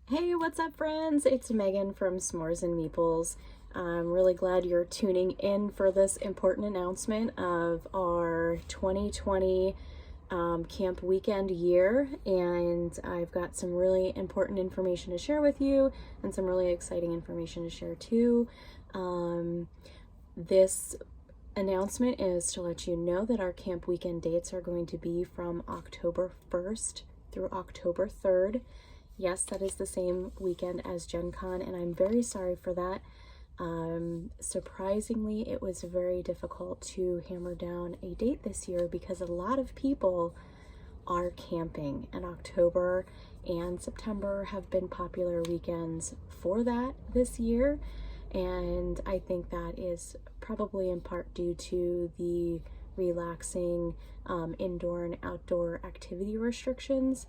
Hey, what's up, friends? It's Megan from S'mores and Meeples. I'm really glad you're tuning in for this important announcement of our 2020 camp weekend year, and I've got some really important information to share with you and some really exciting information to share too. This announcement is to let you know that our camp weekend dates are going to be from October 1st through October 3rd. Yes, that is the same weekend as Gen Con, and I'm very sorry for that. Surprisingly, it was very difficult to hammer down a date this year because a lot of people are camping, and October and September have been popular weekends for that this year. And I think that is probably in part due to the relaxing indoor and outdoor activity restrictions.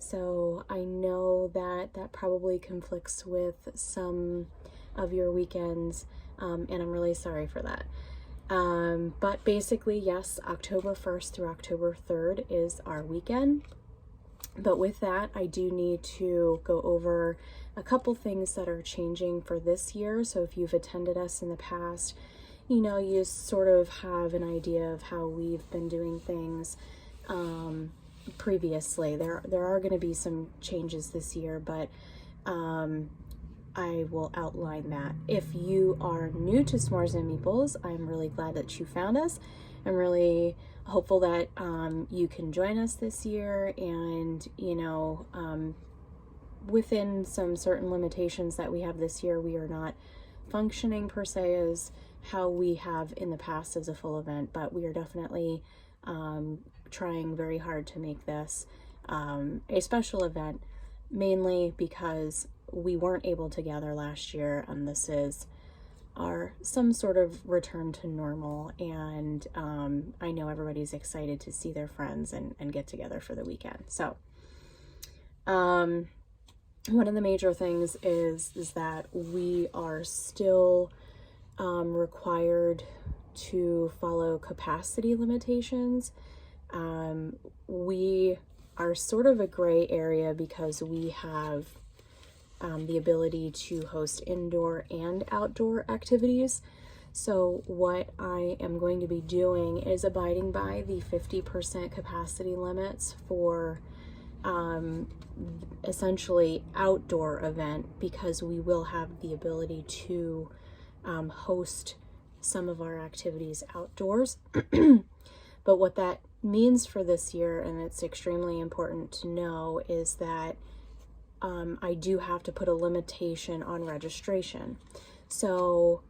So I know that that probably conflicts with some of your weekends, and I'm really sorry for that. But basically, yes, October 1st through October 3rd is our weekend. But with that, I do need to go over a couple things that are changing for this year. So if you've attended us in the past, you sort of have an idea of how we've been doing things previously. There are going to be some changes this year, but I will outline that. If you are new to S'mores and Meeples, I'm really glad that you found us. I'm really hopeful that you can join us this year, and within some certain limitations that we have this year, we are not functioning per se as how we have in the past as a full event, but we are definitely trying very hard to make this a special event, mainly because we weren't able to gather last year, and this is some sort of return to normal. And I know everybody's excited to see their friends and get together for the weekend. So one of the major things is that we are still required to follow capacity limitations. We are sort of a gray area because we have the ability to host indoor and outdoor activities. So what I am going to be doing is abiding by the 50% capacity limits for essentially outdoor event, because we will have the ability to host some of our activities outdoors. But what that means for this year, and it's extremely important to know, is that I do have to put a limitation on registration. So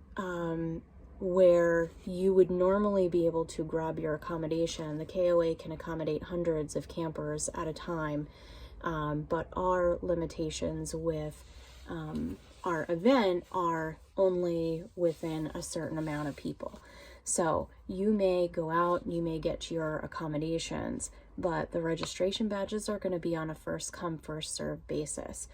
where you would normally be able to grab your accommodation, the KOA can accommodate hundreds of campers at a time, but our limitations with our event are only within a certain amount of people. So you may go out, you may get your accommodations, but the registration badges are going to be on a first come, first serve basis.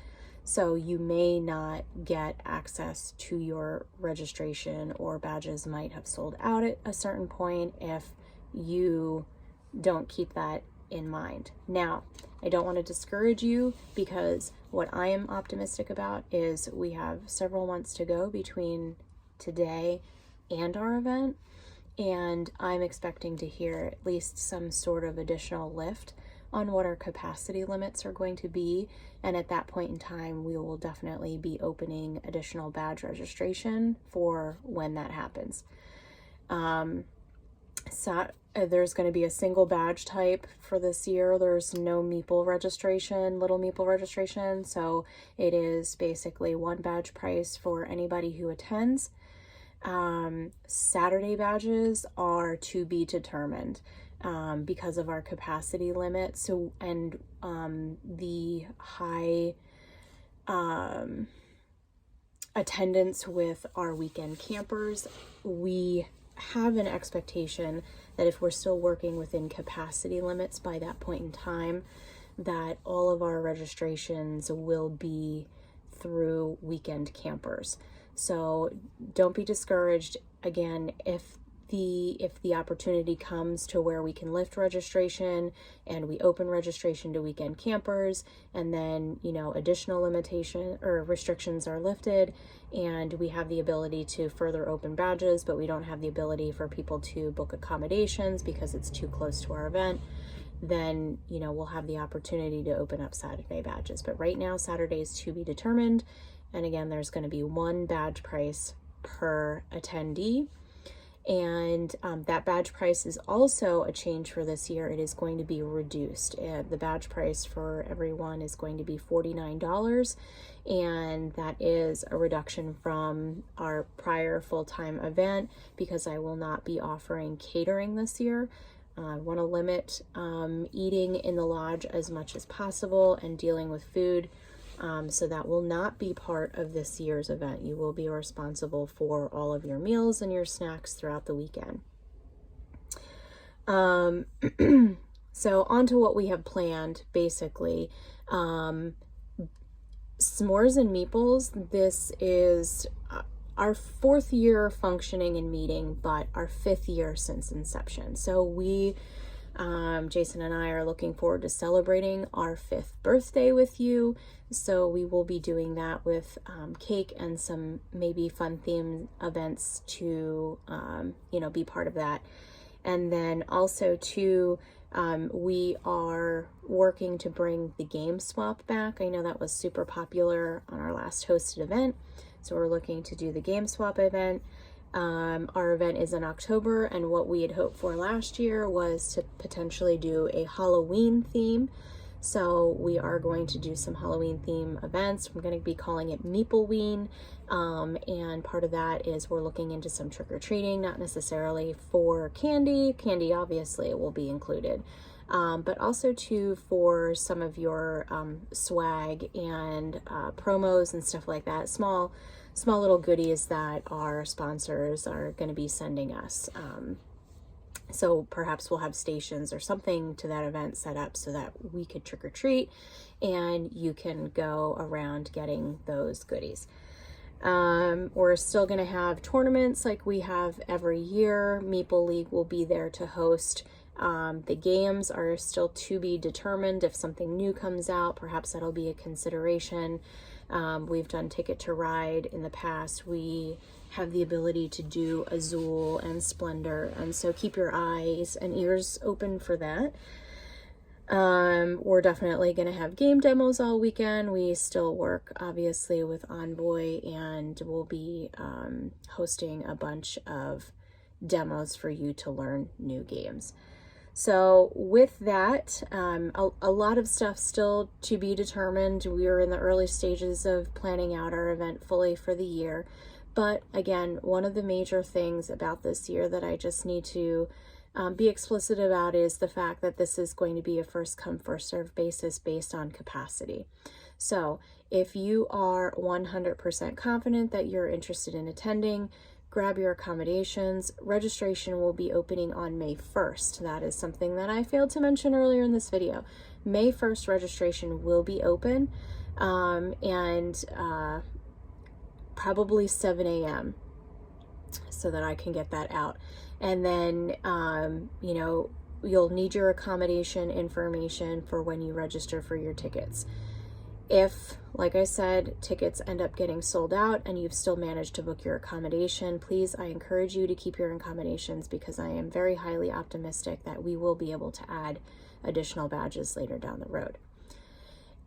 So you may not get access to your registration, or badges might have sold out at a certain point if you don't keep that in mind. Now, I don't want to discourage you, because what I am optimistic about is we have several months to go between today and our event, and I'm expecting to hear at least some sort of additional lift on what our capacity limits are going to be. And at that point in time, we will definitely be opening additional badge registration for when that happens. So there's going to be a single badge type for this year. There's no Meeple registration, little Meeple registration. So it is basically one badge price for anybody who attends. Saturday badges are to be determined because of our capacity limit. So, and the high attendance with our weekend campers, we have an expectation that if we're still working within capacity limits by that point in time, that all of our registrations will be through weekend campers. So don't be discouraged. Again, if if the opportunity comes to where we can lift registration and we open registration to weekend campers, and then, you know, additional limitation or restrictions are lifted and we have the ability to further open badges, but we don't have the ability for people to book accommodations because it's too close to our event, then, you know, we'll have the opportunity to open up Saturday badges. But right now, Saturday is to be determined. And again, there's going to be one badge price per attendee. And that badge price is also a change for this year. It is going to be reduced. The badge price for everyone is going to be $49, and that is a reduction from our prior full-time event because I will not be offering catering this year. I want to limit eating in the lodge as much as possible and dealing with food. So that will not be part of this year's event. You will be responsible for all of your meals and your snacks throughout the weekend. So on to what we have planned, basically. S'mores and Meeples, this is our 4th year functioning and meeting, but our 5th year since inception. So we, Jason and I, are looking forward to celebrating our 5th birthday with you. So we will be doing that with cake and some maybe fun themed events to, you know, be part of that. And then also too, we are working to bring the game swap back. I know that was super popular on our last hosted event. So we're looking to do the game swap event. Our event is in October, and what we had hoped for last year was to potentially do a Halloween theme. So we are going to do some Halloween theme events. We're going to be calling it Meepleween. And part of that is we're looking into some trick-or-treating, not necessarily for candy. Candy obviously will be included. But also too for some of your swag and promos and stuff like that. Small little goodies that our sponsors are going to be sending us. So perhaps we'll have stations or something to that event set up so that we could trick or treat and you can go around getting those goodies. We're still going to have tournaments like we have every year. Meeple League will be there to host. The games are still to be determined. If something new comes out, perhaps that'll be a consideration. We've done Ticket to Ride in the past. We have the ability to do Azul and Splendor, and so keep your eyes and ears open for that. We're definitely going to have game demos all weekend. We still work obviously with Envoy, and we'll be hosting a bunch of demos for you to learn new games. So with that, a lot of stuff still to be determined. We are in the early stages of planning out our event fully for the year. But again, one of the major things about this year that I just need to be explicit about is the fact that this is going to be a first come, first serve basis based on capacity. So if you are 100% confident that you're interested in attending, grab your accommodations. Registration will be opening on May 1st. That is something that I failed to mention earlier in this video. May 1st registration will be open, and probably 7 a.m. so that I can get that out. And then, you know, you'll need your accommodation information for when you register for your tickets. If, like I said, tickets end up getting sold out and you've still managed to book your accommodation, please, I encourage you to keep your accommodations because I am very highly optimistic that we will be able to add additional badges later down the road.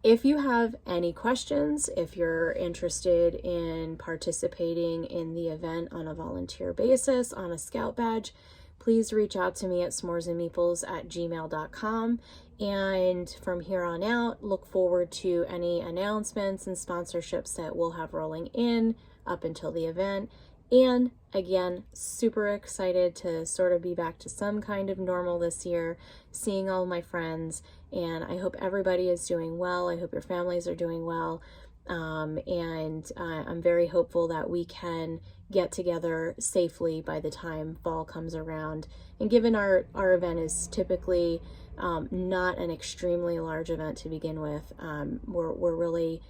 If you have any questions, if you're interested in participating in the event on a volunteer basis on a scout badge, please reach out to me at s'moresandmeeples@gmail.com. And from here on out, look forward to any announcements and sponsorships that we'll have rolling in up until the event. And again, super excited to sort of be back to some kind of normal this year, seeing all my friends, and I hope everybody is doing well. I hope your families are doing well. And I'm very hopeful that we can get together safely by the time fall comes around. And given our event is typically not an extremely large event to begin with, we're really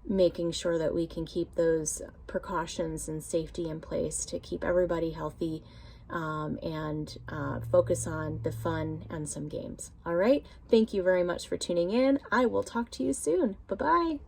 making sure that we can keep those precautions and safety in place to keep everybody healthy and focus on the fun and some games. All right. Thank you very much for tuning in. I will talk to you soon. Bye-bye.